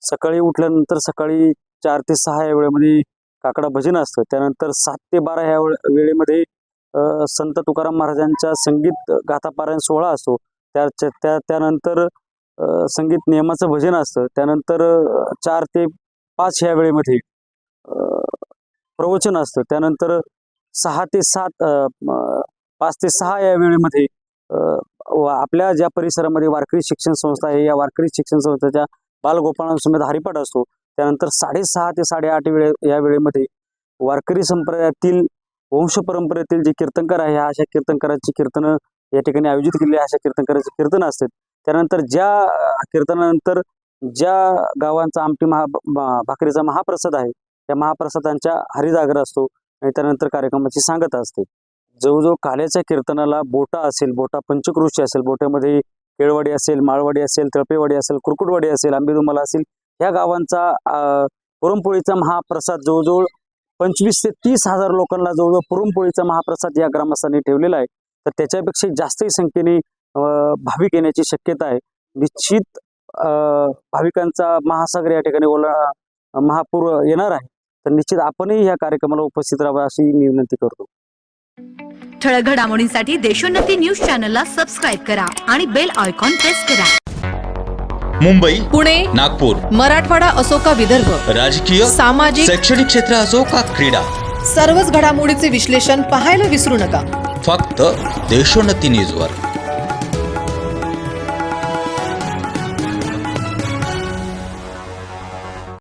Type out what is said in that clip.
सकाळी उठल्यानंतर सकाळी 4 ते 6 या वेळेमध्ये काकडा भजन असतं. त्यानंतर 7 ते 12 या वेळेमध्ये संत तुकाराम महाराजांचा संगीत गाथापारायण सोहळा असतो. त्यानंतर संगीत नियमाचं भजन असतं. त्यानंतर 4 ते 5 या वेळेमध्ये प्रवचन असतं. त्यानंतर 6 ते 7 5 ते 6 या वेळेमध्ये आपल्या ज्या परिसरामध्ये वारकरी शिक्षण संस्था आहे, या वारकरी शिक्षण संस्थेच्या बालगोपाळांसमेत हरिपाठ असतो. त्यानंतर 6:30 ते 8:30 या वेळेमध्ये वारकरी संप्रदायातील वंश परंपरेतील जे कीर्तनकार आहे, अशा कीर्तनकारांची कीर्तनं या ठिकाणी आयोजित केलेली, अशा कीर्तनकारांची कीर्तन असतात. त्यानंतर ज्या कीर्तनानंतर ज्या गावांचा आमटी भाकरीचा महाप्रसाद आहे, त्या महाप्रसादांच्या हरिजागर असतो आणि त्यानंतर कार्यक्रमाची सांगता असते. जवळजवळ काल्याच्या कीर्तनाला बोटा असेल, बोटा पंचक्रोशी असेल, बोट्यामध्ये केळवाडी असेल, माळवाडी असेल, तळपेवाडी असेल, कुरकुटवाडी असेल, आंबेदुमाला असेल, ह्या गावांचा पुरणपोळीचा महाप्रसाद जवळजवळ 25 ते 30 हजार लोकांना जवळजवळ पुरणपोळीचा महाप्रसाद या ग्रामस्थांनी ठेवलेला आहे. तर त्याच्यापेक्षा जास्तही संख्येने भाविक येण्याची शक्यता आहे. निश्चित भाविकांचा महासागर या ठिकाणी महापूर येणार आहे. तर निश्चित आपणही या कार्यक्रमाला उपस्थित राहावं अशी मी विनंती करतो. ठळक घडामोडींसाठी देशोन्नती न्यूज चॅनलला सबस्क्राईब करा आणि बेल आयकॉन प्रेस करा. मुंबई, पुणे, नागपूर, मराठवाडा असो का विदर्भ, राजकीय, सामाजिक, शैक्षणिक क्षेत्र असो का क्रीडा, सर्वच घडामोडीचे विश्लेषण पाहायला विसरू नका. फक्त देशोन्नती न्यूजवर.